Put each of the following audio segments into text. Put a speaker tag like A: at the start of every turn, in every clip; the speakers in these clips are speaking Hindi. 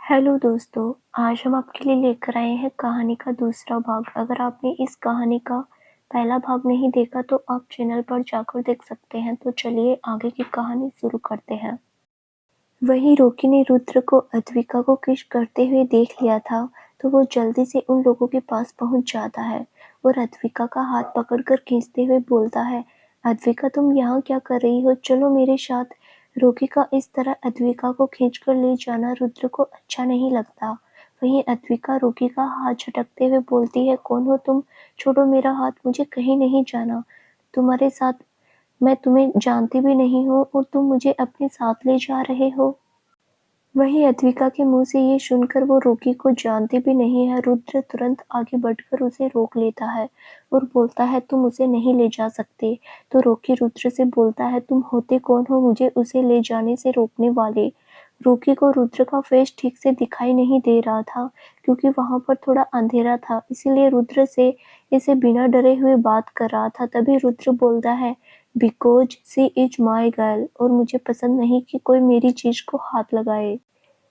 A: हेलो दोस्तों, आज हम आपके लिए लेकर आए हैं कहानी का दूसरा भाग। अगर आपने इस कहानी का पहला भाग नहीं देखा तो आप चैनल पर जाकर देख सकते हैं। तो चलिए आगे की कहानी शुरू करते हैं। वहीं रॉकी ने रुद्र को अद्विका को किस करते हुए देख लिया था, तो वो जल्दी से उन लोगों के पास पहुंच जाता है और अद्विका का हाथ पकड़कर खींचते हुए बोलता है, अद्विका तुम यहाँ क्या कर रही हो, चलो मेरे साथ। रॉकी का इस तरह अद्विका को खींचकर ले जाना रुद्र को अच्छा नहीं लगता। वहीं अद्विका रॉकी का हाथ झटकते हुए बोलती है, कौन हो तुम, छोड़ो मेरा हाथ, मुझे कहीं नहीं जाना। तुम्हारे साथ मैं तुम्हें जानती भी नहीं हूँ और तुम मुझे अपने साथ ले जा रहे हो। वहीं अद्विका के मुंह से ये सुनकर वो रॉकी को जानती भी नहीं है। रुद्र तुरंत आगे बढ़कर उसे रोक लेता है और बोलता है, तुम उसे नहीं ले जा सकते। तो रॉकी रुद्र से बोलता है, तुम होते कौन हो मुझे उसे ले जाने से रोकने वाले। रॉकी को रुद्र का फेस ठीक से दिखाई नहीं दे रहा था क्योंकि वहां पर थोड़ा अंधेरा था, इसीलिए रुद्र से इसे बिना डरे हुए बात कर रहा था। तभी रुद्र बोलता है, because she is my girl, और मुझे पसंद नहीं कि कोई मेरी चीज को हाथ लगाए।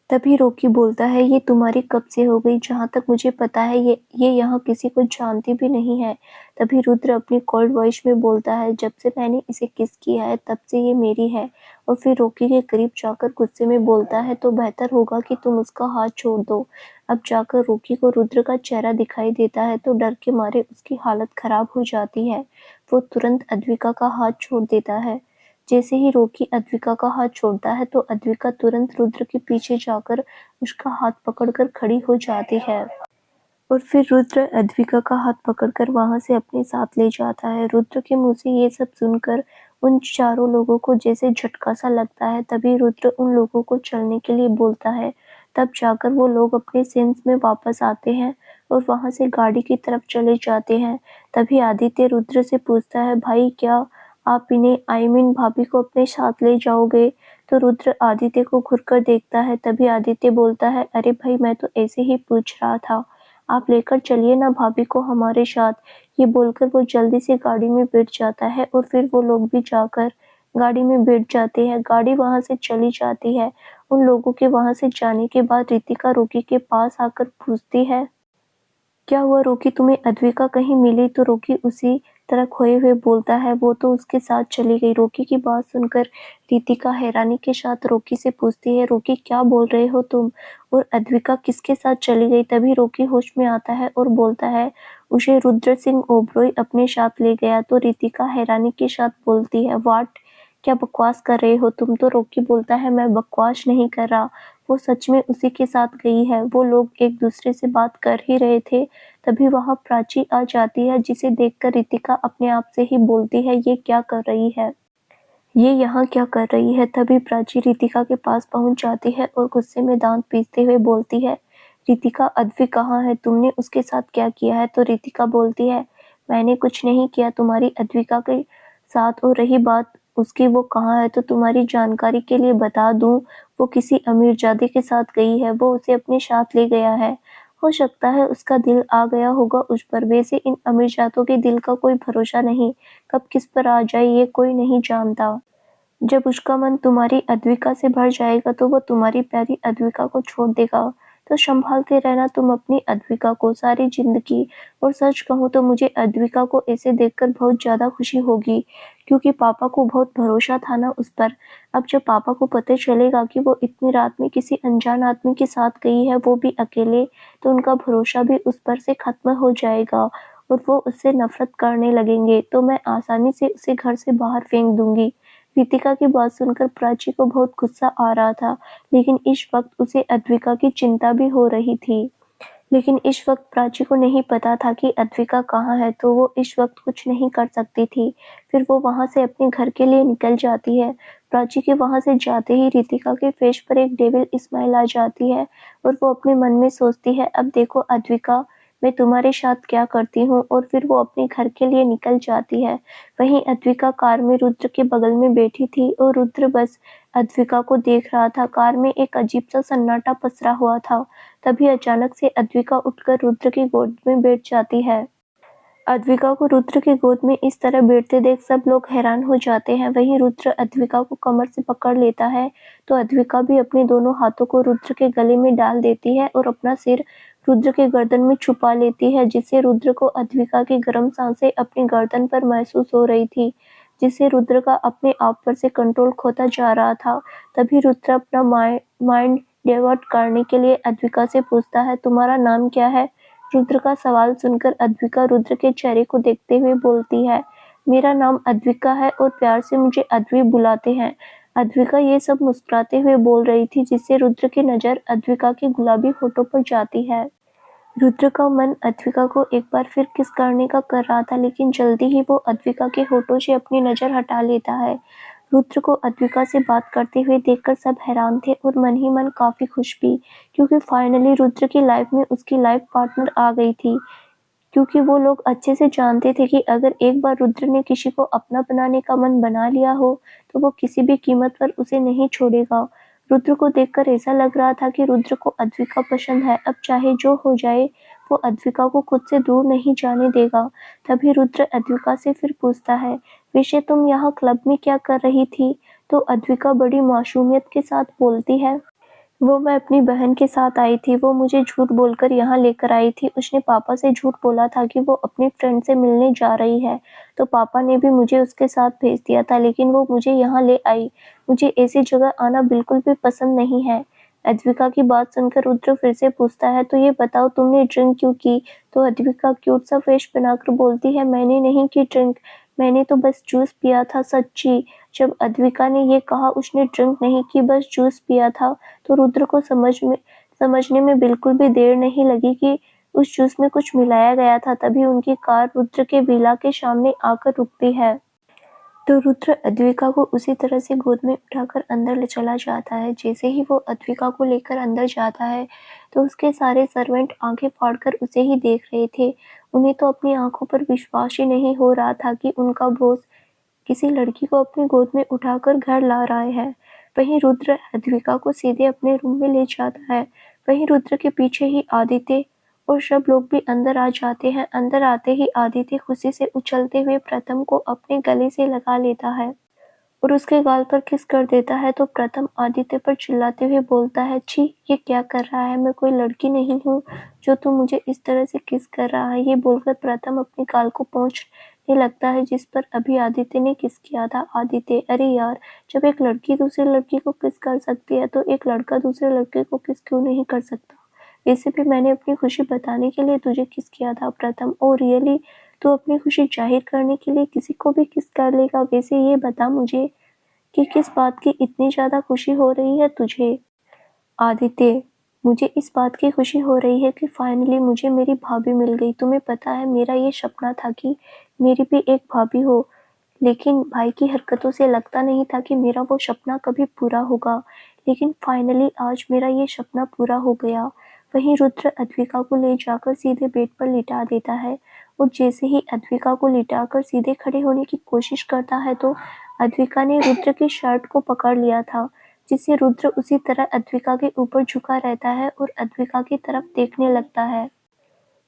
A: तभी रॉकी बोलता है, ये तुम्हारी कब से हो गई, जहाँ तक मुझे पता है ये यहाँ किसी को जानती भी नहीं है। तभी रुद्र अपनी कोल्ड वॉइस में बोलता है, जब से मैंने इसे किस किया है तब से ये मेरी है। और फिर रॉकी के करीब जाकर गुस्से में बोलता है, तो बेहतर होगा कि तुम उसका हाथ छोड़ दो। अब जाकर रॉकी को रुद्र का चेहरा दिखाई देता है तो डर के मारे उसकी हालत खराब हो जाती है। वो तुरंत अद्विका का हाथ छोड़ देता है। जैसे ही रॉकी अद्विका का हाथ छोड़ता है तो अद्विका तुरंत रुद्र के पीछे जाकर उसका हाथ पकड़कर खड़ी हो जाती है और फिर रुद्र अद्विका का हाथ पकड़कर वहां से अपने साथ ले जाता है। रुद्र के मुंह से ये सब सुनकर उन चारों लोगों को जैसे झटका सा लगता है। तभी रुद्र उन लोगों को चलने के लिए बोलता है। तब जाकर वो लोग अपने सेंस में वापस आते हैं और वहां से गाड़ी की तरफ चले जाते हैं। तभी आदित्य रुद्र से पूछता है, भाई क्या आप इन्हें भाभी को अपने साथ ले जाओगे। तो रुद्र आदित्य को घुरकर देखता है। तभी आदित्य बोलता है, अरे भाई मैं तो ऐसे ही पूछ रहा था, आप लेकर चलिए ना भाभी को हमारे साथ। ये बोलकर वो जल्दी से गाड़ी में बैठ जाता है और फिर वो लोग भी जाकर गाड़ी में बैठ जाते हैं। गाड़ी वहां से चली जाती है। उन लोगों के वहां से जाने के बाद रितिका रॉकी के पास आकर पूछती है, क्या हुआ रॉकी, तुम्हें अद्विका कहीं मिली। तो रॉकी उसी तरह खोए हुए बोलता है, वो तो उसके साथ चली गई। रॉकी की बात सुनकर रितिका हैरानी के साथ रॉकी से पूछती है, रॉकी क्या बोल रहे हो तुम, और अद्विका किसके साथ चली गई। तभी रॉकी होश में आता है और बोलता है, उसे रुद्र सिंह ओबरॉय अपने साथ ले गया। तो रितिका हैरानी के साथ बोलती है, वाट, क्या बकवास कर रहे हो तुम। तो रॉकी बोलता है, मैं बकवास नहीं कर रहा, वो सच में उसी के साथ गई है। वो लोग एक दूसरे से बात कर ही रहे थे। तभी वहां प्राची आ जाती है, जिसे देखकर रितिका अपने आप से ही बोलती है, ये क्या कर रही है, ये यहाँ क्या कर रही है। तभी प्राची रितिका के पास पहुंच जाती है और गुस्से में दांत पीसते हुए बोलती है, रितिका अद्विक कहाँ है, तुमने उसके साथ क्या किया है। तो रितिका बोलती है, मैंने कुछ नहीं किया तुम्हारी अद्विका के साथ, और रही बात उसकी वो कहाँ है तो तुम्हारी जानकारी के लिए बता दूं, वो किसी अमीरजादे के साथ गई है, वो उसे अपने साथ ले गया है। हो सकता है उसका दिल आ गया होगा उस पर। वैसे इन अमीरजादों के दिल का कोई भरोसा नहीं, कब किस पर आ जाए ये कोई नहीं जानता। जब उसका मन तुम्हारी अद्विका से भर जाएगा तो वो तुम्हारी प्यारी अद्विका को छोड़ देगा। तो संभालते रहना तुम अपनी अद्विका को सारी जिंदगी। और सच कहूँ तो मुझे अद्विका को ऐसे देखकर बहुत ज्यादा खुशी होगी, क्योंकि पापा को बहुत भरोसा था ना उस पर। अब जब पापा को पता चलेगा कि वो इतनी रात में किसी अनजान आदमी के साथ गई है, वो भी अकेले, तो उनका भरोसा भी उस पर से खत्म हो जाएगा और वो उससे नफरत करने लगेंगे। तो मैं आसानी से उसे घर से बाहर फेंक दूंगी। रितिका की बात सुनकर प्राची को बहुत गुस्सा आ रहा था, लेकिन इस वक्त उसे अद्विका की चिंता भी हो रही थी। लेकिन इस वक्त प्राची को नहीं पता था कि अद्विका कहाँ है, तो वो इस वक्त कुछ नहीं कर सकती थी। फिर वो वहां से अपने घर के लिए निकल जाती है। प्राची के वहां से जाते ही रितिका के फेस पर एक डेविल स्माइल आ जाती है और वो अपने मन में सोचती है, अब देखो अद्विका, मैं तुम्हारे साथ क्या करती हूँ। और फिर वो अपने घर के लिए निकल जाती है। वहीं अद्विका कार में रुद्र के बगल में बैठी थी और रुद्र बस अद्विका को देख रहा था। कार में एक अजीब सा सन्नाटा पसरा हुआ था। तभी अचानक से अद्विका उठकर रुद्र की गोद में बैठ जाती है। अद्विका को रुद्र की गोद में इस तरह बैठते देख सब लोग हैरान हो जाते हैं। वहीं रुद्र अद्विका को कमर से पकड़ लेता है तो अद्विका भी अपने दोनों हाथों को रुद्र के गले में डाल देती है और अपना सिर रुद्र के गर्दन में छुपा लेती है, जिससे रुद्र को अद्विका की गर्म सांसें अपनी गर्दन पर महसूस हो रही थी, जिससे रुद्र का अपने आप पर से कंट्रोल खोता जा रहा था। तभी रुद्र अपना माइंड डाइवर्ट करने के लिए अद्विका से पूछता है, तुम्हारा नाम क्या है? रुद्र का सवाल सुनकर अद्विका रुद्र के चेहरे को देखते हुए बोलती है, मेरा नाम अद्विका है और प्यार से मुझे अद्वि बुलाते हैं। अद्विका ये सब मुस्कुराते हुए बोल रही थी, जिससे रुद्र की नज़र अद्विका के गुलाबी होठों पर जाती है। रुद्र का मन अद्विका को एक बार फिर किस करने का कर रहा था, लेकिन जल्दी ही वो अद्विका के होठों से अपनी नज़र हटा लेता है। रुद्र को अद्विका से बात करते हुए देखकर सब हैरान थे और मन ही मन काफ़ी खुश भी, क्योंकि फाइनली रुद्र की लाइफ में उसकी लाइफ पार्टनर आ गई थी। क्योंकि वो लोग अच्छे से जानते थे कि अगर एक बार रुद्र ने किसी को अपना बनाने का मन बना लिया हो, तो वो किसी भी कीमत पर उसे नहीं छोड़ेगा। रुद्र को देखकर ऐसा लग रहा था कि रुद्र को अद्विका पसंद है, अब चाहे जो हो जाए, वो अद्विका को खुद से दूर नहीं जाने देगा। तभी रुद्र अद्विका से फिर पूछता है, वैसे तुम यहाँ क्लब में क्या कर रही थी? तो अद्विका बड़ी मासूमियत के साथ बोलती है, वो मैं अपनी बहन के साथ आई थी, वो मुझे झूठ बोलकर यहाँ लेकर आई थी। उसने पापा से झूठ बोला था कि वो अपनी फ्रेंड से मिलने जा रही है, तो पापा ने भी मुझे उसके साथ भेज दिया था, लेकिन वो मुझे यहाँ ले आई। मुझे ऐसी जगह आना बिल्कुल भी पसंद नहीं है। अद्विका की बात सुनकर रुद्र फिर से पूछता है, तो ये बताओ तुमने ड्रिंक क्यों की? तो अद्विका क्यूट सा फेस बनाकर बोलती है, मैंने नहीं की ड्रिंक, मैंने तो बस जूस पिया था सच्ची। जब अद्विका ने ये कहा उसने ड्रिंक नहीं की, बस जूस पिया था, तो रुद्र को समझने में बिल्कुल भी देर नहीं लगी कि उस जूस में कुछ मिलाया गया था। तभी उनकी कार रुद्र के विला के सामने आकर रुकती है। तो रुद्र अद्विका को उसी तरह से गोद में उठाकर अंदर ले चला जाता है। जैसे ही वो अद्विका को लेकर अंदर जाता है, तो उसके सारे सर्वेंट आंखें फाड़कर उसे ही देख रहे थे। उन्हें तो अपनी आंखों पर विश्वास ही नहीं हो रहा था कि उनका बॉस किसी लड़की को अपनी गोद में उठाकर घर ला रहा है। वहीं रुद्र अद्विका को सीधे अपने रूम में ले जाता है। वहीं रुद्र के पीछे ही आदित्य और सब लोग भी अंदर आ जाते हैं। अंदर आते ही आदित्य खुशी से उछलते हुए प्रथम को अपने गले से लगा लेता है और उसके गाल पर किस कर देता है। तो प्रथम आदित्य पर चिल्लाते हुए बोलता है, छी, ये क्या कर रहा है? मैं कोई लड़की नहीं हूँ जो तू मुझे इस तरह से किस कर रहा है। ये बोलकर प्रथम अपने गाल को पोंछने लगता है जिस पर अभी आदित्य ने किस किया था। आदित्य, अरे यार, जब एक लड़की दूसरी लड़की को किस कर सकती है, तो एक लड़का दूसरे लड़के को किस क्यों नहीं कर सकता? वैसे भी मैंने अपनी खुशी बताने के लिए तुझे किस किया था प्रथम। ओ रियली, तू अपनी खुशी जाहिर करने के लिए किसी को भी किस कर लेगा? वैसे ये बता मुझे कि किस बात की इतनी ज़्यादा खुशी हो रही है तुझे? आदित्य, मुझे इस बात की खुशी हो रही है कि फाइनली मुझे मेरी भाभी मिल गई। तुम्हें पता है, मेरा ये सपना था कि मेरी भी एक भाभी हो, लेकिन भाई की हरकतों से लगता नहीं था कि मेरा वो सपना कभी पूरा होगा, लेकिन फाइनली आज मेरा ये सपना पूरा हो गया। वहीं रुद्र अद्विका को ले जाकर सीधे बेड पर लिटा देता है और जैसे ही अद्विका को लिटाकर सीधे खड़े होने की कोशिश करता है, तो अद्विका ने रुद्र की शर्ट को पकड़ लिया था, जिससे रुद्र उसी तरह अद्विका के ऊपर झुका रहता है और अद्विका की तरफ देखने लगता है।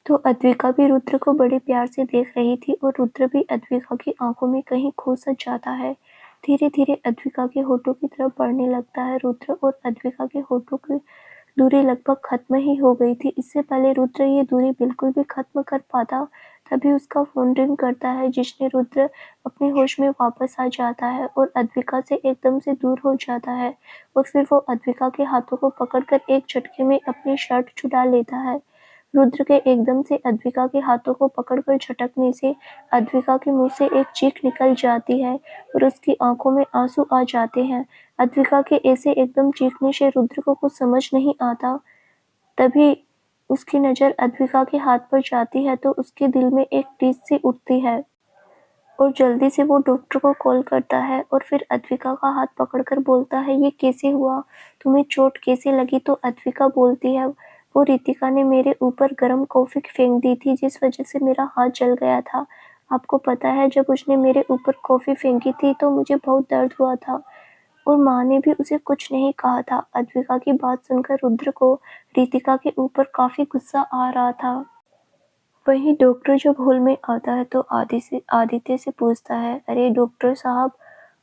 A: तो अद्विका भी रुद्र को बड़े प्यार से देख रही थी और रुद्र भी अद्विका की आंखों में कहीं खो सा जाता है। धीरे धीरे अद्विका के होठों की तरफ बढ़ने लगता है रुद्र और अद्विका के होठों की दूरी लगभग खत्म ही हो गई थी। इससे पहले रुद्र ये दूरी बिल्कुल भी खत्म कर पाता, तभी उसका फोन रिंग करता है, जिसने रुद्र अपने होश में वापस आ जाता है और अद्विका से एकदम से दूर हो जाता है और फिर वो अद्विका के हाथों को पकड़कर एक झटके में अपनी शर्ट छुड़ा लेता है। रुद्र के एकदम से अद्विका के हाथों को पकड़कर झटकने से अद्विका के मुंह से एक चीख निकल जाती है और उसकी आंखों में आंसू आ जाते हैं। अद्विका के ऐसे एकदम चीखने से रुद्र को कुछ समझ नहीं आता। तभी उसकी नज़र अद्विका के हाथ पर जाती है, तो उसके दिल में एक टीस सी उठती है और जल्दी से वो डॉक्टर को कॉल करता है और फिर अद्विका का हाथ पकड़कर बोलता है, ये कैसे हुआ? तुम्हें चोट कैसे लगी? तो अद्विका बोलती है, वो रितिका ने मेरे ऊपर गर्म कॉफ़ी फेंक दी थी, जिस वजह से मेरा हाथ जल गया था। आपको पता है, जब उसने मेरे ऊपर कॉफ़ी फेंकी थी तो मुझे बहुत दर्द हुआ था और माँ ने भी उसे कुछ नहीं कहा था। अद्विका की बात सुनकर रुद्र को रितिका के ऊपर काफ़ी गुस्सा आ रहा था। वहीं डॉक्टर जब हॉल में आता है तो आदित्य से पूछता है, अरे डॉक्टर साहब,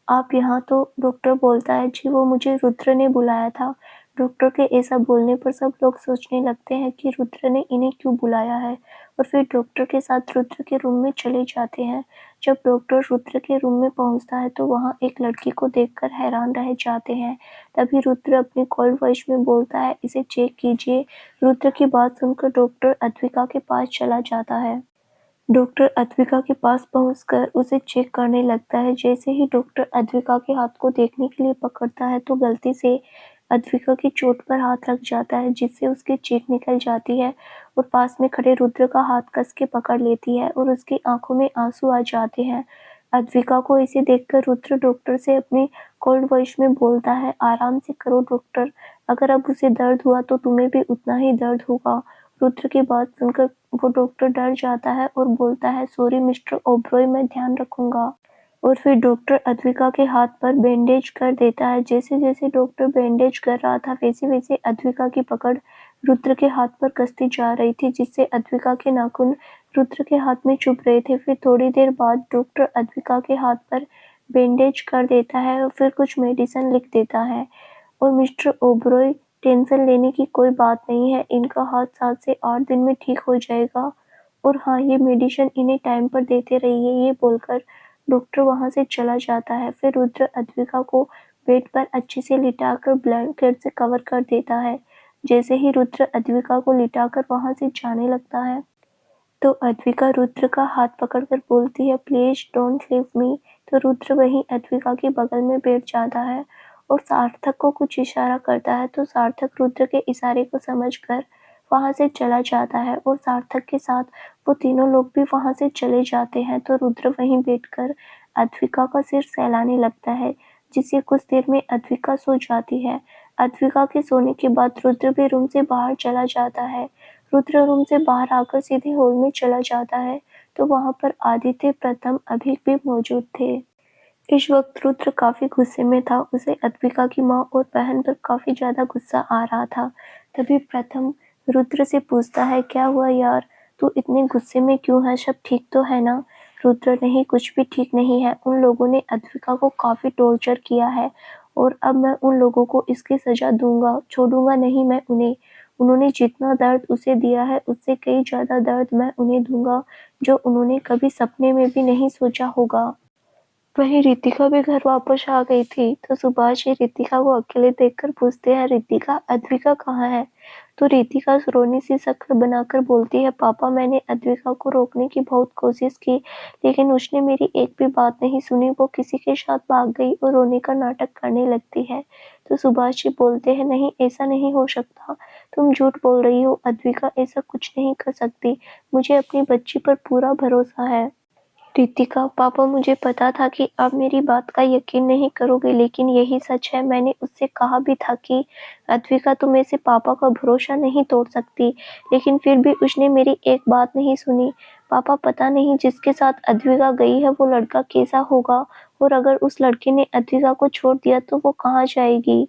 A: आप यहाँ? तो डॉक्टर बोलता है, जी वो मुझे रुद्र ने बुलाया था। डॉक्टर के ऐसा बोलने पर सब लोग सोचने लगते हैं कि रुद्र ने इन्हें क्यों बुलाया है, और फिर डॉक्टर के साथ रुद्र के रूम में चले जाते हैं। जब डॉक्टर रुद्र के रूम में पहुंचता है तो वहां एक लड़की को देखकर हैरान रह जाते हैं। तभी रुद्र अपनी कोल्ड वॉइस में बोलता है, इसे चेक कीजिए। रुद्र की बात सुनकर डॉक्टर अद्विका के पास चला जाता है। डॉक्टर अद्विका के पास पहुंचकर उसे चेक करने लगता है। जैसे ही डॉक्टर अद्विका के हाथ को देखने के लिए पकड़ता है तो गलती से अद्विका की चोट पर हाथ लग जाता है, जिससे उसकी चीख निकल जाती है और पास में खड़े रुद्र का हाथ कस के पकड़ लेती है और उसकी आंखों में आंसू आ जाते हैं। अद्विका को इसे देखकर रुद्र डॉक्टर से अपनी कोल्ड वॉइस में बोलता है, आराम से करो डॉक्टर, अगर अब उसे दर्द हुआ तो तुम्हें भी उतना ही दर्द होगा। रुद्र की बात सुनकर वो डॉक्टर डर जाता है और बोलता है, सॉरी मिस्टर ओबरॉय, मैं ध्यान रखूंगा। और फिर डॉक्टर अद्विका के हाथ पर बैंडेज कर देता है। जैसे जैसे डॉक्टर बैंडेज कर रहा था वैसे वैसे अद्विका की पकड़ रुद्र के हाथ पर कसती जा रही थी, जिससे अद्विका के नाखून रुद्र के हाथ में चुभ रहे थे। फिर थोड़ी देर बाद डॉक्टर अद्विका के हाथ पर बैंडेज कर देता है और फिर कुछ मेडिसिन लिख देता है। और मिस्टर ओबरॉय, टेंशन लेने की कोई बात नहीं है, इनका हाथ 7 से 8 दिन में ठीक हो जाएगा, और हाँ, ये मेडिसिन इन्हें टाइम पर देते रहिए। ये बोलकर डॉक्टर वहाँ से चला जाता है। फिर रुद्र अद्विका को बेड पर अच्छे से लिटाकर ब्लैंकेट से कवर कर देता है। जैसे ही रुद्र अद्विका को लिटाकर वहाँ से जाने लगता है तो अद्विका रुद्र का हाथ पकड़कर बोलती है, प्लीज डोंट लीव मी। तो रुद्र वहीं अद्विका के बगल में बैठ जाता है और सार्थक को कुछ इशारा करता है। तो सार्थक रुद्र के इशारे को समझकर वहां से चला जाता है और सार्थक के साथ वो तीनों लोग भी वहां से चले जाते हैं। तो रुद्र वहीं बैठकर अद्विका का सिर सहलाने लगता है, जिससे कुछ देर में अद्विका सो जाती है। अद्विका के सोने के बाद रुद्र भी रूम से बाहर चला जाता है। रुद्र रूम से बाहर आकर सीधे हॉल में चला जाता है तो वहां पर आदित्य, प्रथम, अभी भी मौजूद थे। इस वक्त रुद्र काफी गुस्से में था। उसे अद्विका की माँ और बहन पर काफी ज्यादा गुस्सा आ रहा था। तभी प्रथम रुद्र से पूछता है, क्या हुआ यार, तू इतने गुस्से में क्यों है, सब ठीक तो है ना? रुद्र, नहीं, कुछ भी ठीक नहीं है। उन लोगों ने अद्विका को काफी टॉर्चर किया है और अब मैं उन लोगों को इसकी सजा दूंगा, छोड़ूंगा नहीं मैं उन्हें। उन्होंने जितना दर्द उसे दिया है उससे कई ज्यादा दर्द मैं उन्हें दूंगा, जो उन्होंने कभी सपने में भी नहीं सोचा होगा। वहीं रितिका भी घर वापस आ गई थी। तो सुभाष जी रितिका को अकेले देखकर पूछते हैं, रितिका, अद्विका कहाँ है? तो रितिका रोनी सी शक्ल बनाकर बोलती है, पापा, मैंने अद्विका को रोकने की बहुत कोशिश की, लेकिन उसने मेरी एक भी बात नहीं सुनी। वो किसी के साथ भाग गई और रोने का नाटक करने लगती है। तो सुभाष जी बोलते हैं, नहीं, ऐसा नहीं हो सकता, तुम झूठ बोल रही हो, अद्विका ऐसा कुछ नहीं कर सकती, मुझे अपनी बच्ची पर पूरा भरोसा है। रितिका, पापा, मुझे पता था कि आप मेरी बात का यकीन नहीं करोगे, लेकिन यही सच है। मैंने उससे कहा भी था कि अद्विका तुम ऐसे पापा का भरोसा नहीं तोड़ सकती, लेकिन फिर भी उसने मेरी एक बात नहीं सुनी। पापा, पता नहीं जिसके साथ अद्विका गई है वो लड़का कैसा होगा, और अगर उस लड़के ने अद्विका को छोड़ दिया तो वो कहाँ जाएगी?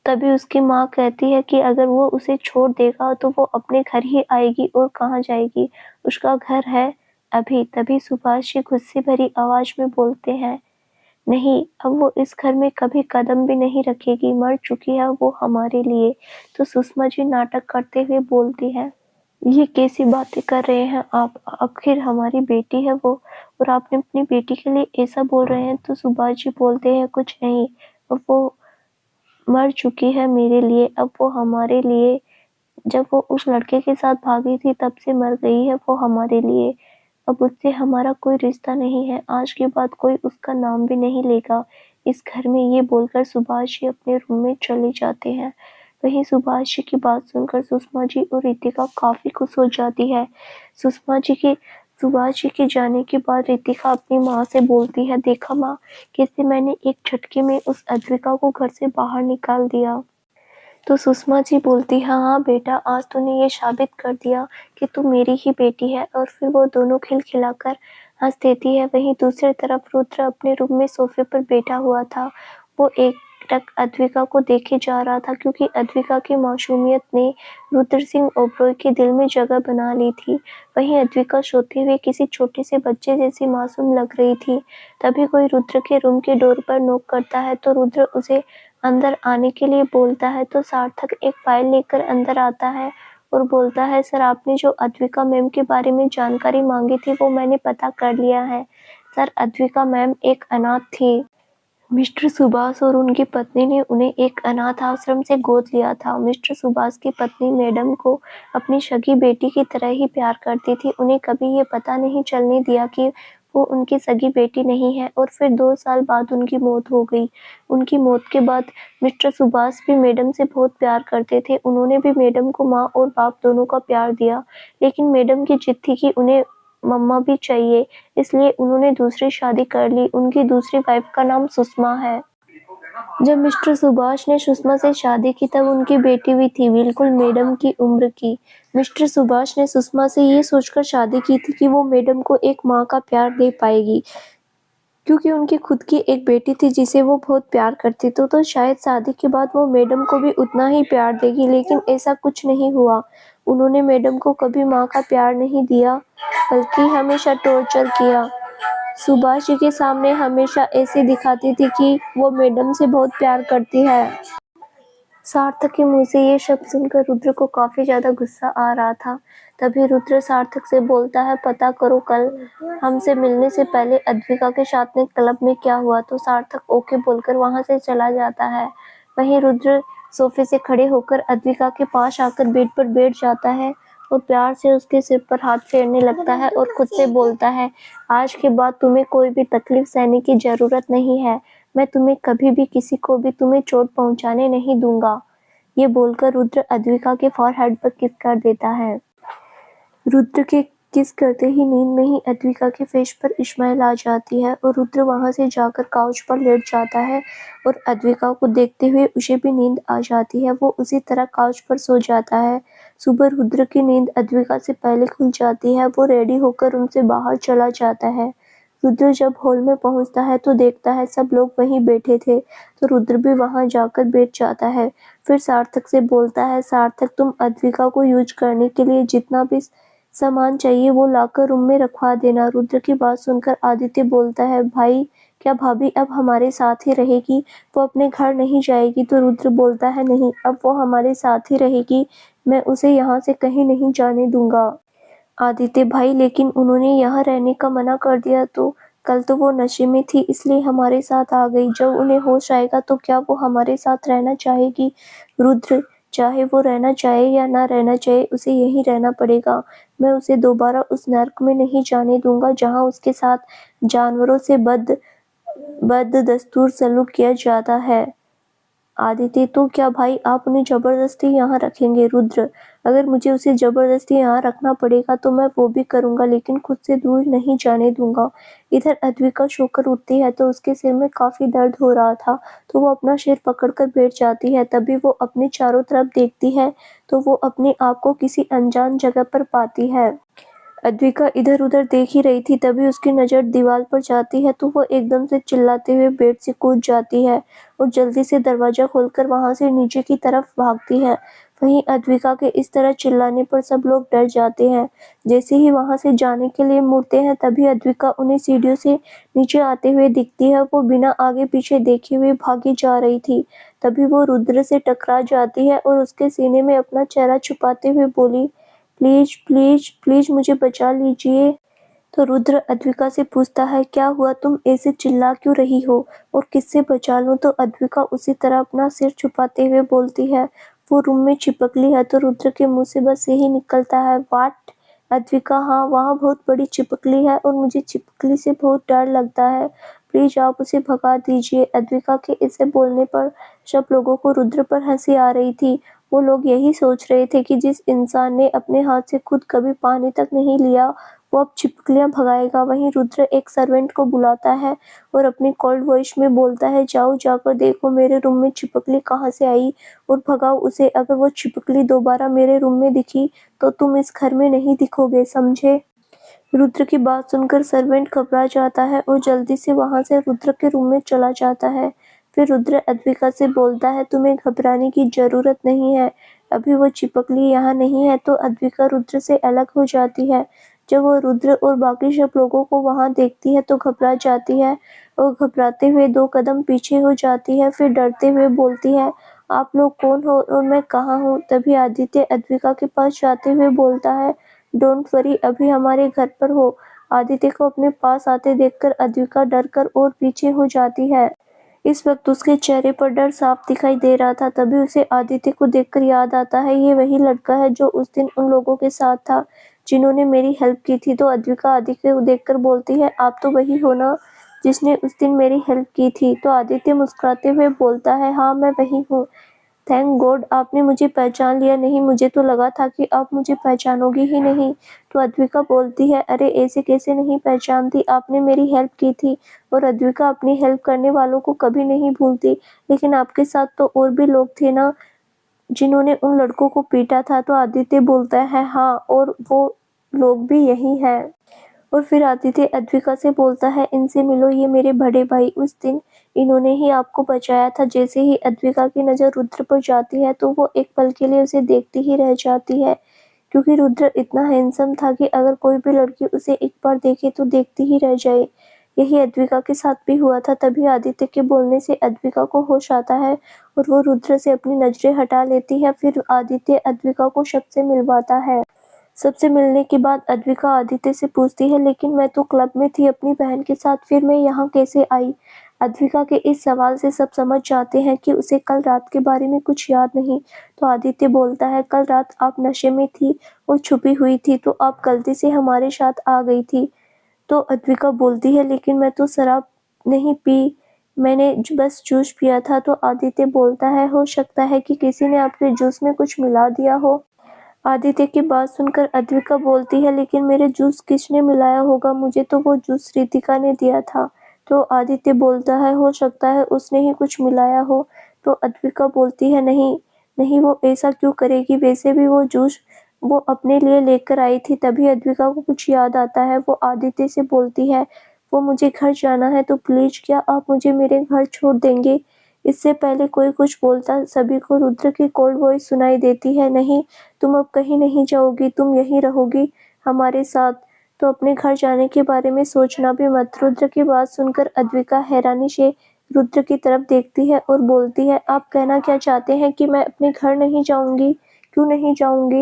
A: तभी उसकी माँ कहती है कि अगर वो उसे छोड़ देगा तो वो अपने घर ही आएगी, और कहाँ जाएगी, उसका घर है अभी। तभी सुभाष जी गुस्से भरी आवाज में बोलते हैं, नहीं, अब वो इस घर में कभी कदम भी नहीं रखेगी, मर चुकी है वो हमारे लिए। तो सुषमा जी नाटक करते हुए बोलती है, ये कैसी बातें कर रहे हैं आप, आखिर हमारी बेटी है वो, और आपने अपनी बेटी के लिए ऐसा बोल रहे हैं। तो सुभाष जी बोलते हैं, कुछ नहीं, अब वो मर चुकी है मेरे लिए, अब वो हमारे लिए। जब वो उस लड़के के साथ भागी थी तब से मर गई है वो हमारे लिए। अब उससे हमारा कोई रिश्ता नहीं है, आज के बाद कोई उसका नाम भी नहीं लेगा इस घर में। ये बोलकर सुभाष जी अपने रूम में चले जाते हैं। वहीं सुभाष जी की बात सुनकर सुषमा जी और रितिका काफी खुश हो जाती है। सुभाष जी के जाने के बाद रितिका अपनी माँ से बोलती है, देखा माँ, कैसे मैंने एक झटके में उस अद्विका को घर से बाहर निकाल दिया। तो सुषमा जी बोलती, हाँ हाँ बेटा, आज तूने ये साबित कर दिया कि तू मेरी ही बेटी है। और फिर वो दोनों खिलखिलाकर हंस देती है। वहीं दूसरी तरफ रुद्र अपने रूम में सोफे पर बैठा हुआ था। वो एक एकटक अद्विका को देखे जा रहा था, क्योंकि अद्विका की मासूमियत ने रुद्र सिंह ओबरॉय के दिल में जगह बना ली थी। वहीं अद्विका सोते हुए किसी छोटे से बच्चे जैसी मासूम लग रही थी। तभी कोई रुद्र के रूम के डोर पर नॉक करता है तो रुद्र उसे अंदर आने के लिए बोलता है, तो सार्थक एक फाइल लेकर अंदर आता है और बोलता है, सर, आपने जो अद्विका मैम के बारे में जानकारी मांगी थी वो मैंने पता कर लिया है। सर, अद्विका मैम एक अनाथ थी। मिस्टर सुभाष और उनकी पत्नी ने उन्हें एक अनाथ आश्रम से गोद लिया था। मिस्टर सुभाष की पत्नी मैडम को अपनी सगी बेटी की तरह ही प्यार करती थी। उन्हें कभी ये पता नहीं चलने दिया कि वो उनकी सगी बेटी नहीं है, और फिर 2 साल बाद उनकी मौत हो गई। उनकी मौत के बाद मिस्टर सुभाष भी मैडम से बहुत प्यार करते थे। उन्होंने भी मैडम को माँ और बाप दोनों का प्यार दिया, लेकिन मैडम की जिद थी कि उन्हें मम्मा भी चाहिए, इसलिए उन्होंने दूसरी शादी कर ली। उनकी दूसरी वाइफ का नाम सुषमा है। जब मिस्टर सुभाष ने सुषमा से शादी की तब उनकी बेटी भी थी, बिल्कुल मैडम की उम्र की। मिस्टर सुभाष ने सुषमा से ये सोचकर शादी की थी कि वो मैडम को एक माँ का प्यार दे पाएगी, क्योंकि उनकी खुद की एक बेटी थी जिसे वो बहुत प्यार करती थी, तो शायद शादी के बाद वो मैडम को भी उतना ही प्यार देगी, लेकिन ऐसा कुछ नहीं हुआ। उन्होंने मैडम को कभी माँ का प्यार नहीं दिया, बल्कि हमेशा टॉर्चर किया। सुभाष जी के सामने हमेशा ऐसे दिखाती थी कि वो मैडम से बहुत प्यार करती है। सार्थक के मुंह से ये शब्द सुनकर रुद्र को काफी ज्यादा गुस्सा आ रहा था। तभी रुद्र सार्थक से बोलता है, पता करो कल हमसे मिलने से पहले अद्विका के साथ में क्लब में क्या हुआ। तो सार्थक ओके बोलकर वहां से चला जाता है। वहीं रुद्र सोफे से खड़े होकर अद्विका के पास आकर बेड पर बैठ जाता है और प्यार से उसके सिर पर हाथ फेरने लगता है और खुद से बोलता है, आज के बाद तुम्हें कोई भी तकलीफ सहने की जरूरत नहीं है। मैं तुम्हें कभी भी किसी को भी तुम्हें चोट पहुंचाने नहीं दूंगा। ये बोलकर रुद्र अद्विका के फॉरहेड पर किस कर देता है। रुद्र के किस करते ही नींद में ही अद्विका के फेस पर इस्माइल आ जाती है और रुद्र वहां से जाकर काउच पर लेट जाता है और अद्विका को देखते हुए उसे भी नींद आ जाती है। वो उसी तरह काउच पर सो जाता है। सुबह रुद्र की नींद अद्विका से पहले खुल जाती है। वो रेडी होकर उनसे बाहर चला जाता है। रुद्र जब हॉल में पहुंचता है तो देखता है सब लोग वहीं बैठे थे, तो रुद्र भी वहां जाकर बैठ जाता है। फिर सार्थक से बोलता है, सार्थक, तुम अद्विका को यूज करने के लिए जितना भी सामान चाहिए वो लाकर रूम में रखवा देना। रुद्र की बात सुनकर आदित्य बोलता है, भाई, क्या भाभी अब हमारे साथ ही रहेगी? वो अपने घर नहीं जाएगी? तो रुद्र बोलता है, नहीं, अब वो हमारे साथ ही रहेगी। मैं उसे यहाँ से कहीं नहीं जाने दूंगा। आदित्य, भाई, लेकिन उन्होंने यहाँ रहने का मना कर दिया। तो कल तो वो नशे में थी इसलिए हमारे साथ आ गई। जब उन्हें होश आएगा तो क्या वो हमारे साथ रहना चाहेगी? रुद्र, चाहे वो रहना चाहे या ना रहना चाहे, उसे यहीं रहना पड़ेगा। मैं उसे दोबारा उस नर्क में नहीं जाने दूंगा जहाँ उसके साथ जानवरों से बददस्तूर सलूक किया जाता है। आदित्य, तो क्या भाई आप उन्हें जबरदस्ती यहाँ रखेंगे? रुद्र, अगर मुझे उसे जबरदस्ती यहाँ रखना पड़ेगा तो मैं वो भी करूँगा, लेकिन खुद से दूर नहीं जाने दूंगा। इधर अद्विका सोकर उठती है तो उसके सिर में काफी दर्द हो रहा था, तो वो अपना सिर पकड़कर बैठ जाती है। तभी वो अपने चारों तरफ देखती है तो वो अपने आप को किसी अनजान जगह पर पाती है। अद्विका इधर उधर देख ही रही थी, तभी उसकी नज़र दीवार पर जाती है तो वो एकदम से चिल्लाते हुए बेड से कूद जाती है और जल्दी से दरवाजा खोलकर वहां से नीचे की तरफ भागती है। वहीं अद्विका के इस तरह चिल्लाने पर सब लोग डर जाते हैं। जैसे ही वहां से जाने के लिए मुड़ते हैं तभी अद्विका उन्हें सीढ़ियों से नीचे आते हुए दिखती है। वो बिना आगे पीछे देखे हुए भागी जा रही थी। तभी वो रुद्र से टकरा जाती है और उसके सीने में अपना चेहरा छुपाते हुए बोली, प्लीज प्लीज प्लीज मुझे बचा लीजिए। तो रुद्र अद्विका से पूछता है, क्या हुआ, तुम ऐसे चिल्ला क्यों रही हो और किससे बचा लूं? तो अद्विका उसी तरह अपना सिर छुपाते हुए बोलती है, वो रूम में चिपकली है। तो रुद्र के मुंह से बस यही निकलता है, वाट? अद्विका, हाँ, वहाँ बहुत बड़ी चिपकली है और मुझे चिपकली से बहुत डर लगता है। प्लीज आप उसे भगा दीजिए। अद्विका के इसे बोलने पर सब लोगों को रुद्र पर हंसी आ रही थी। वो लोग यही सोच रहे थे कि जिस इंसान ने अपने हाथ से खुद कभी पानी तक नहीं लिया वो अब चिपकलियां भगाएगा। वहीं रुद्र एक सर्वेंट को बुलाता है और अपनी कोल्ड वॉइस में बोलता है, जाओ जाकर देखो मेरे रूम में चिपकली कहाँ से आई और भगाओ उसे। अगर वो चिपकली दोबारा मेरे रूम में दिखी तो तुम इस घर में नहीं दिखोगे, समझे? रुद्र की बात सुनकर सर्वेंट घबरा जाता है और जल्दी से वहां से रुद्र के रूम में चला जाता है। फिर रुद्र अद्विका से बोलता है, तुम्हें घबराने की जरूरत नहीं है, अभी वो चिपकली यहाँ नहीं है। तो अद्विका रुद्र से अलग हो जाती है। जब वो रुद्र और बाकी सब लोगों को वहाँ देखती है तो घबरा जाती है और घबराते हुए 2 कदम पीछे हो जाती है। फिर डरते हुए बोलती है, आप लोग कौन हो और मैं कहाँ हूँ? तभी आदित्य अद्विका के पास जाते हुए बोलता है, डोंट वरी, अभी हमारे घर पर हो। आदित्य को अपने पास आते देखकर अद्विका डरकर और पीछे हो जाती है। इस वक्त उसके चेहरे पर डर साफ दिखाई दे रहा था। तभी उसे आदित्य को देखकर याद आता है, ये वही लड़का है जो उस दिन उन लोगों के साथ था जिन्होंने मेरी हेल्प की थी। तो अद्विका आदित्य को देखकर बोलती है, आप तो वही हो ना जिसने उस दिन मेरी हेल्प की थी? तो आदित्य मुस्कुराते हुए बोलता है, हाँ मैं वही हूँ। थैंक गॉड आपने मुझे पहचान लिया, नहीं मुझे तो लगा था कि आप मुझे पहचानोगे ही नहीं। तो अद्विका बोलती है, अरे ऐसे कैसे नहीं पहचानती, आपने मेरी हेल्प की थी। और अद्विका अपनी हेल्प करने वालों को कभी नहीं भूलती। लेकिन आपके साथ तो और भी लोग थे ना जिन्होंने उन लड़कों को पीटा था। तो आदित्य बोलता है, हाँ और वो लोग भी यही हैं। और फिर आदित्य अद्विका से बोलता है, इनसे मिलो, ये मेरे बड़े भाई, उस दिन इन्होंने ही आपको बचाया था। जैसे ही अद्विका की नज़र रुद्र पर जाती है तो वो एक पल के लिए उसे देखती ही रह जाती है, क्योंकि रुद्र इतना हैंडसम था कि अगर कोई भी लड़की उसे एक बार देखे तो देखती ही रह जाए। यही अद्विका के साथ भी हुआ था। तभी आदित्य के बोलने से अद्विका को होश आता है और वो रुद्र से अपनी नजरें हटा लेती है। फिर आदित्य अद्विका को सबसे मिलवाता है। सबसे मिलने के बाद अद्विका आदित्य से पूछती है, लेकिन मैं तो क्लब में थी अपनी बहन के साथ, फिर मैं यहाँ कैसे आई? अद्विका के इस सवाल से सब समझ जाते हैं कि उसे कल रात के बारे में कुछ याद नहीं। तो आदित्य बोलता है, कल रात आप नशे में थी और छुपी हुई थी, तो आप गलती से हमारे साथ आ गई थी। तो अद्विका बोलती है, लेकिन मैं तो शराब नहीं पी, मैंने बस जूस पिया था। तो आदित्य बोलता है, हो सकता है कि किसी ने आपके जूस में कुछ मिला दिया हो। आदित्य की बात सुनकर अद्विका बोलती है, लेकिन मेरे जूस किसने मिलाया होगा, मुझे तो वो जूस रितिका ने दिया था। तो आदित्य बोलता है, हो सकता है उसने ही कुछ मिलाया हो। तो अद्विका बोलती है, नहीं नहीं, वो ऐसा क्यों करेगी, वैसे भी वो जूस वो अपने लिए लेकर आई थी। तभी अद्विका को कुछ याद आता है। वो आदित्य से बोलती है, वो मुझे घर जाना है, तो प्लीज क्या आप मुझे मेरे घर छोड़ देंगे? इससे पहले कोई कुछ बोलता सभी को रुद्र की कोल्ड वॉइस सुनाई देती है, नहीं तुम अब कहीं नहीं जाओगी, तुम यहीं रहोगी हमारे साथ, तो अपने घर जाने के बारे में सोचना भी मत। रुद्र की बात सुनकर अद्विका हैरानी से रुद्र की तरफ देखती है और बोलती है, आप कहना क्या चाहते हैं कि मैं अपने घर नहीं जाऊंगी? क्यों नहीं जाऊंगी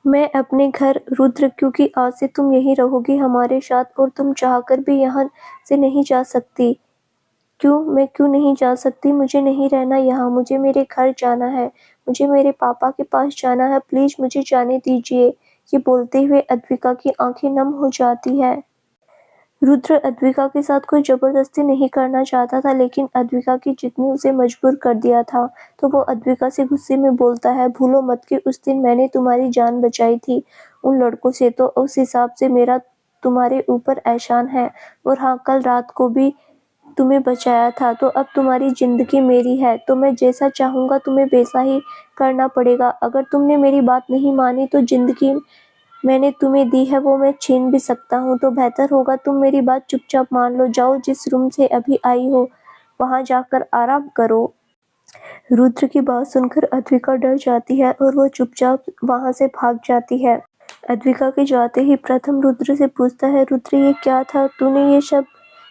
A: मैं अपने घर रुद्र? क्योंकि आज से तुम यहीं रहोगी हमारे साथ और तुम चाहकर भी यहाँ से नहीं जा सकती। क्यों? मैं क्यों नहीं जा सकती? मुझे नहीं रहना यहाँ, मुझे मेरे घर जाना है, मुझे मेरे पापा के पास जाना है, प्लीज मुझे जाने दीजिए। ये बोलते हुए अद्विका की आंखें नम हो जाती है। रुद्र अद्विका के साथ कोई जबरदस्ती नहीं करना चाहता था, लेकिन अद्विका की जिद ने उसे मजबूर कर दिया था। तो वो अद्विका से गुस्से में बोलता है, भूलो मत कि उस दिन मैंने तुम्हारी जान बचाई थी उन लड़कों से, तो उस हिसाब से मेरा तुम्हारे ऊपर एहसान है। और हाँ, कल रात को भी तुम्हें बचाया था, तो अब तुम्हारी जिंदगी मेरी है, तो मैं जैसा चाहूँगा तुम्हें वैसा ही करना पड़ेगा। अगर तुमने मेरी बात नहीं मानी तो जिंदगी मैंने तुम्हें दी है वो मैं छीन भी सकता हूँ, तो बेहतर होगा तुम मेरी बात चुपचाप मान लो। जाओ, जिस रूम से अभी आई हो वहाँ जाकर आराम करो। रुद्र की बात सुनकर अद्विका डर जाती है और वो चुपचाप वहाँ से भाग जाती है। अद्विका के जाते ही प्रथम रुद्र से पूछता है, रुद्र ये क्या था, तूने ये सब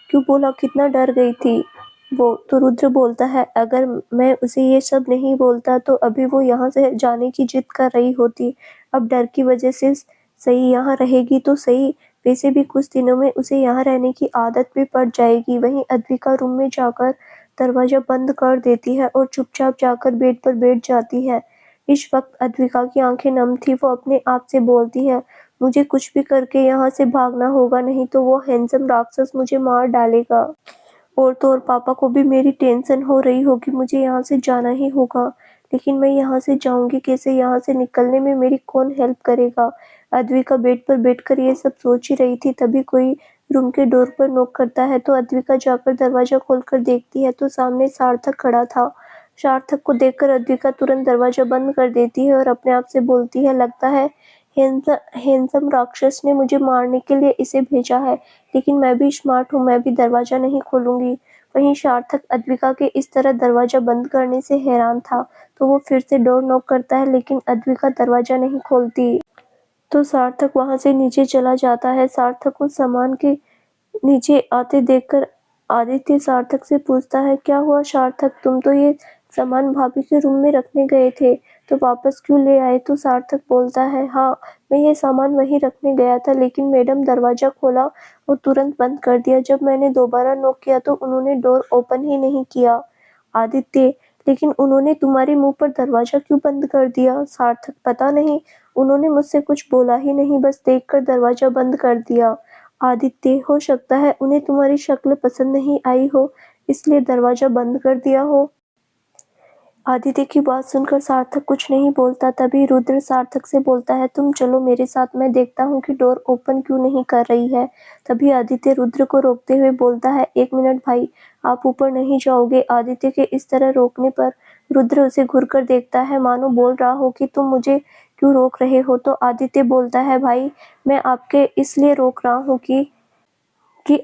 A: क्यों बोला, कितना डर गई थी वो? तो रुद्र बोलता है, अगर मैं उसे ये सब नहीं बोलता तो अभी वो यहाँ से जाने की जिद कर रही होती। अब डर की वजह से सही यहाँ रहेगी तो सही, वैसे भी कुछ दिनों में उसे यहाँ रहने की आदत भी पड़ जाएगी। वहीं अद्विका रूम में जाकर दरवाजा बंद कर देती है और चुपचाप जाकर बेड पर बैठ जाती है। इस वक्त अद्विका की आंखें नम थी। वो अपने आप से बोलती है, मुझे कुछ भी करके यहाँ से भागना होगा, नहीं तो वो हैंडसम राक्षस मुझे मार डालेगा। और तो और पापा को भी मेरी टेंशन हो रही होगी, मुझे यहाँ से जाना ही होगा, लेकिन मैं यहाँ से जाऊंगी कैसे? यहाँ से निकलने में मेरी कौन हेल्प करेगा? अद्विका बेड पर बैठकर ये सब सोच ही रही थी। तभी कोई रूम के डोर पर नॉक करता है। तो अद्विका जाकर दरवाजा खोलकर देखती है तो सामने सार्थक खड़ा था। सार्थक को देखकर अद्विका तुरंत दरवाजा बंद कर देती है और अपने आप से बोलती है, लगता है हैंडसम राक्षस ने मुझे मारने के लिए इसे भेजा है, लेकिन मैं भी स्मार्ट हूँ, मैं भी दरवाजा नहीं खोलूंगी। वहीं सार्थक अद्विका के इस तरह दरवाजा बंद करने से हैरान था, तो वो फिर से डोर नॉक करता है, लेकिन अद्विका दरवाजा नहीं खोलती। तो सार्थक वहां से नीचे चला जाता है। सार्थक को सामान के नीचे आते देखकर आदित्य सार्थक से पूछता है, क्या हुआ सार्थक, तुम तो ये सामान भाभी के रूम में रखने गए थे, तो वापस क्यों ले आए? तो सार्थक बोलता है, हाँ मैं ये सामान वहीं रखने गया था, लेकिन मैडम दरवाजा खोला और तुरंत बंद कर दिया। जब मैंने दोबारा नॉक किया तो उन्होंने डोर ओपन ही नहीं किया। आदित्य, लेकिन उन्होंने तुम्हारे मुंह पर दरवाजा क्यों बंद कर दिया? सार्थक, पता नहीं, उन्होंने मुझसे कुछ बोला ही नहीं, बस देखकर दरवाजा बंद कर दिया। आदित्य, हो सकता है उन्हें तुम्हारी शक्ल पसंद नहीं आई हो, इसलिए दरवाजा बंद कर दिया हो। आदित्य की बात सुनकर सार्थक कुछ नहीं बोलता। तभी रुद्र सार्थक से बोलता है, तुम चलो मेरे साथ, मैं देखता हूँ कि डोर ओपन क्यों नहीं कर रही है। तभी आदित्य रुद्र को रोकते हुए बोलता है, एक मिनट भाई, आप ऊपर नहीं जाओगे। आदित्य के इस तरह रोकने पर रुद्र उसे घूरकर देखता है, मानो बोल रहा हो कि तुम मुझे क्यों रोक रहे हो। तो आदित्य बोलता है, भाई मैं आपके इसलिए रोक रहा हूँ कि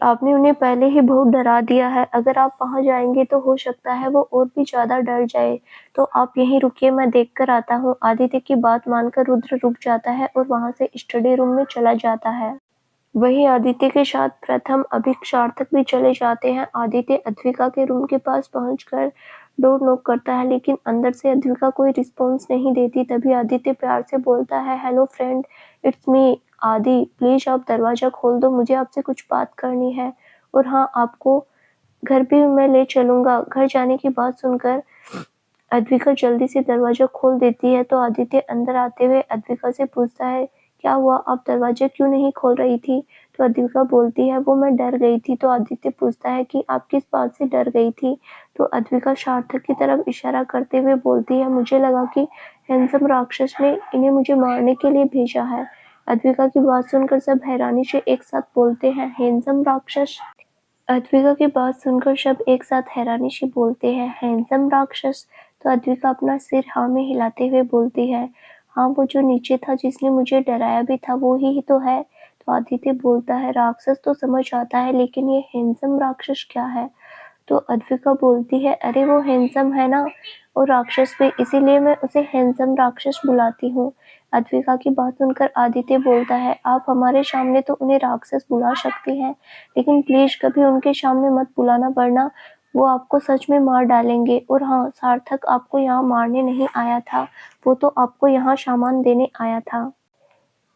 A: आपने उन्हें पहले ही बहुत डरा दिया है। अगर आप वहां जाएंगे तो हो सकता है वो और भी ज्यादा डर जाए, तो आप यहीं रुकिए, मैं देख कर आता हूँ। आदित्य की बात मानकर रुद्र रुक जाता है और वहां से स्टडी रूम में चला जाता है। वहीं आदित्य के साथ प्रथम अभिक सार्थक भी चले जाते हैं। आदित्य अद्विका के रूम के पास पहुंचकर डोर नॉक करता है, लेकिन अंदर से अद्विका कोई रिस्पॉन्स नहीं देती। तभी आदित्य प्यार से बोलता है, हेलो फ्रेंड, इट्स मी आदि, प्लीज आप दरवाजा खोल दो, मुझे आपसे कुछ बात करनी है। और हाँ, आपको घर भी मैं ले चलूंगा। घर जाने की बात सुनकर अद्विका जल्दी से दरवाजा खोल देती है। तो आदित्य अंदर आते हुए अद्विका से पूछता है, क्या हुआ, आप दरवाजा क्यों नहीं खोल रही थी? तो अद्विका बोलती है, वो मैं डर गई थी। तो आदित्य पूछता है कि आप किस बात से डर गई थी? तो अद्विका सार्थक की तरफ इशारा करते हुए बोलती है, मुझे लगा कि हैंडसम राक्षस ने इन्हें मुझे मारने के लिए भेजा है। अद्विका की बात सुनकर सब हैरानी से एक साथ बोलते हैं, हैंडसम राक्षस? अद्विका की बात सुनकर सब एक साथ हैरानी से बोलते हैं, हैंडसम राक्षस? तो अद्विका अपना सिर हाँ में हिलाते हुए बोलती है, हाँ वो जो नीचे था, जिसने मुझे डराया भी था, वो ही तो है। तो आदित्य बोलता है, राक्षस तो समझ आता है, लेकिन ये हैंडसम राक्षस क्या है? तो अद्विका बोलती है, अरे वो हैंडसम है ना, और राक्षस भी, इसीलिए मैं उसे हैंडसम राक्षस बुलाती हूँ। अद्विका की बात सुनकर आदित्य बोलता है, आप हमारे सामने तो उन्हें राक्षस बुला सकती हैं, लेकिन प्लीज कभी उनके सामने मत बुलाना, वरना वो आपको सच में मार डालेंगे। और हाँ, सार्थक आपको यहाँ मारने नहीं आया था, वो तो आपको यहाँ सामान देने आया था।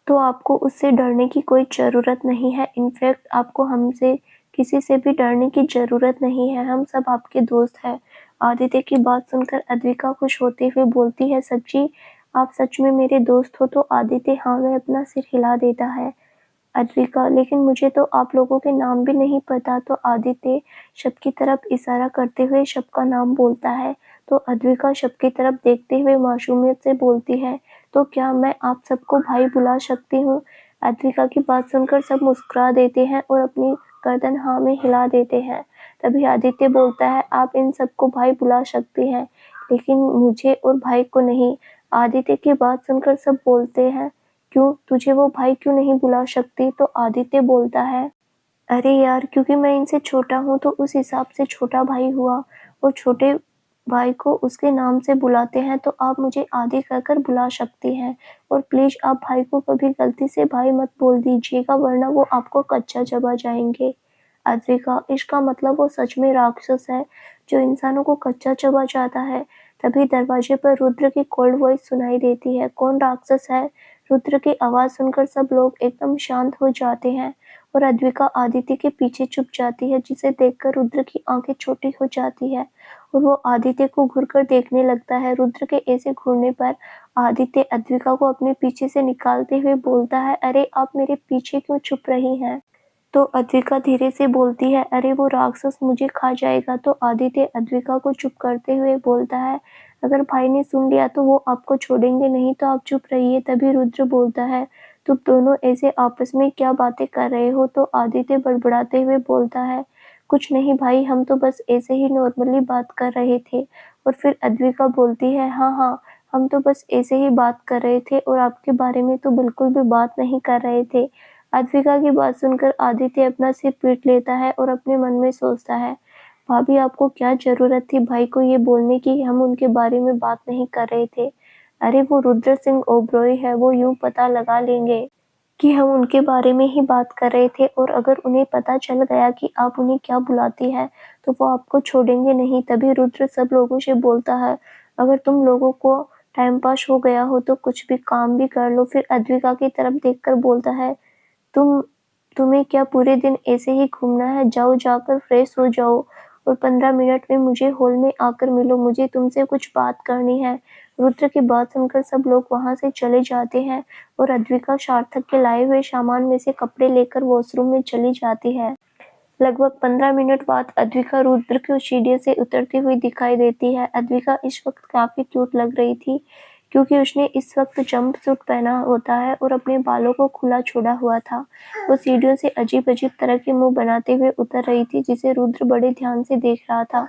A: तो आपको उससे डरने की कोई ज़रूरत नहीं है। इनफैक्ट आपको हमसे किसी से भी डरने की ज़रूरत नहीं है, हम सब आपके दोस्त हैं। आदित्य की बात सुनकर अद्विका खुश होते हुए बोलती है, सच्ची, आप सच में मेरे दोस्त हो? तो आदित्य हाँ में अपना सिर हिला देता है। अद्विका, लेकिन मुझे तो आप लोगों के नाम भी नहीं पता। तो आदित्य सबकी तरफ इशारा करते हुए सबका नाम बोलता है। तो अद्विका सबकी तरफ देखते हुए मासूमियत से बोलती है, तो क्या मैं आप सबको भाई बुला सकती हूँ? अद्विका की बात सुनकर सब मुस्कुरा देते हैं और अपनी गर्दन हाँ में हिला देते हैं। तभी आदित्य बोलता है, आप इन सबको भाई बुला सकती हैं, लेकिन मुझे और भाई को नहीं। आदित्य की बात सुनकर सब बोलते हैं, क्यों, तुझे वो भाई क्यों नहीं बुला सकती? तो आदित्य बोलता है, अरे यार, क्योंकि मैं इनसे छोटा हूँ तो उस हिसाब से छोटा भाई हुआ, और छोटे भाई को उसके नाम से बुलाते हैं, तो आप मुझे आदि कहकर बुला सकती हैं। और प्लीज आप भाई को कभी गलती से भाई मत बोल दीजिएगा, वरना वो आपको कच्चा चबा जाएंगे। अद्विका, इसका मतलब वो सच में राक्षस है जो इंसानों को कच्चा चबा जाता है। तभी दरवाजे पर रुद्र की कोल्ड वॉइस सुनाई देती है, कौन राक्षस है? रुद्र की आवाज सुनकर सब लोग एकदम शांत हो जाते हैं और अद्विका आदित्य के पीछे छुप जाती है, जिसे देखकर रुद्र की आंखें छोटी हो जाती है और वो आदित्य को घूरकर देखने लगता है। रुद्र के ऐसे घूरने पर आदित्य अद्विका को अपने पीछे से निकालते हुए बोलता है, अरे आप मेरे पीछे क्यों छुप रही हैं? तो अद्विका धीरे से बोलती है, अरे वो राक्षस मुझे खा जाएगा। तो आदित्य अद्विका को चुप करते हुए बोलता है, अगर भाई ने सुन लिया तो वो आपको छोड़ेंगे नहीं, तो आप चुप रहिए। तभी रुद्र बोलता है, तुम दोनों ऐसे आपस में क्या बातें कर रहे हो? तो आदित्य बड़बड़ाते हुए बोलता है, कुछ नहीं भाई, हम तो बस ऐसे ही नॉर्मली बात कर रहे थे। और फिर अद्विका बोलती है, हाँ हाँ, हम तो बस ऐसे ही बात कर रहे थे और आपके बारे में तो बिल्कुल भी बात नहीं कर रहे थे। अद्विका की बात सुनकर आदित्य अपना सिर पीट लेता है और अपने मन में सोचता है, भाभी आपको क्या ज़रूरत थी भाई को ये बोलने की हम उनके बारे में बात नहीं कर रहे थे। अरे वो रुद्र सिंह ओबरॉय है, वो यूँ पता लगा लेंगे कि हम उनके बारे में ही बात कर रहे थे और अगर उन्हें पता चल गया कि आप उन्हें क्या बुलाती हैं, तो वो आपको छोड़ेंगे नहीं। तभी रुद्र सब लोगों से बोलता है, अगर तुम लोगों को टाइम पास हो गया हो तो कुछ भी काम भी कर लो। फिर अद्विका की तरफ देखकर बोलता है, तुम तुम्हें क्या पूरे दिन ऐसे ही घूमना है? जाओ जाकर फ्रेश हो जाओ और 15 मिनट में मुझे हॉल में आकर मिलो, मुझे तुमसे कुछ बात करनी है। रुद्र की बात सुनकर सब लोग वहाँ से चले जाते हैं और अद्विका सार्थक के लाए हुए सामान में से कपड़े लेकर वॉशरूम में चली जाती है। लगभग 15 मिनट बाद अद्विका रुद्र की सीढ़ियों से उतरती हुई दिखाई देती है। अद्विका इस वक्त काफ़ी क्यूट लग रही थी क्योंकि उसने इस वक्त जंपसूट पहना होता है और अपने बालों को खुला छोड़ा हुआ था। वो सीढ़ियों से अजीब-अजीब तरह के मुँह बनाते हुए उतर रही थी जिसे रुद्र बड़े ध्यान से देख रहा था।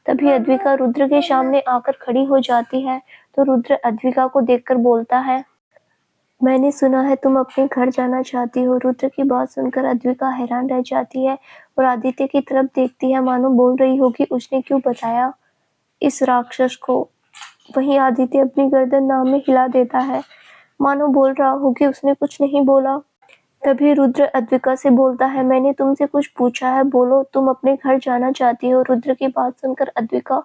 A: तभी अद्विका रुद्र के सामने आकर खड़ी हो जाती है तो रुद्र अद्विका को देखकर बोलता है, मैंने सुना है तुम अपने घर जाना चाहती हो। रुद्र की बात सुनकर अद्विका हैरान रह जाती है और आदित्य की तरफ देखती है मानो बोल रही हो कि उसने क्यों बताया इस राक्षस को। वहीं आदित्य अपनी गर्दन नाम में हिला देता है मानो बोल रहा हो कि उसने कुछ नहीं बोला। तभी रुद्र अद्विका से बोलता है, मैंने तुमसे कुछ पूछा है, बोलो तुम अपने घर जाना चाहती हो। रुद्र की बात सुनकर अद्विका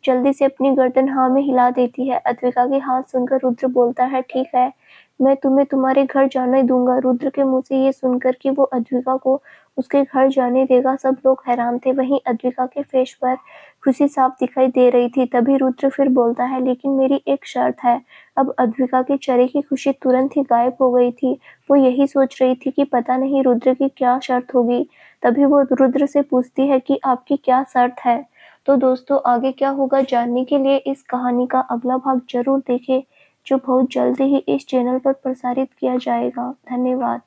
A: जल्दी से अपनी गर्दन हाँ में हिला देती है। अद्विका की हाथ सुनकर रुद्र बोलता है, ठीक है, मैं तुम्हें तुम्हारे घर जाने दूंगा। रुद्र के मुंह से ये सुनकर कि वो अद्विका को उसके घर जाने देगा, सब लोग हैरान थे। वहीं अद्विका के फेस पर खुशी साफ दिखाई दे रही थी। तभी रुद्र फिर बोलता है, लेकिन मेरी एक शर्त है। अब अद्विका के चेहरे की खुशी तुरंत ही गायब हो गई थी। वो यही सोच रही थी कि पता नहीं रुद्र की क्या शर्त होगी। तभी वो रुद्र से पूछती है कि आपकी क्या शर्त है। तो दोस्तों आगे क्या होगा जानने के लिए इस कहानी का अगला भाग जरूर देखें, जो बहुत जल्दी ही इस चैनल पर प्रसारित किया जाएगा। धन्यवाद।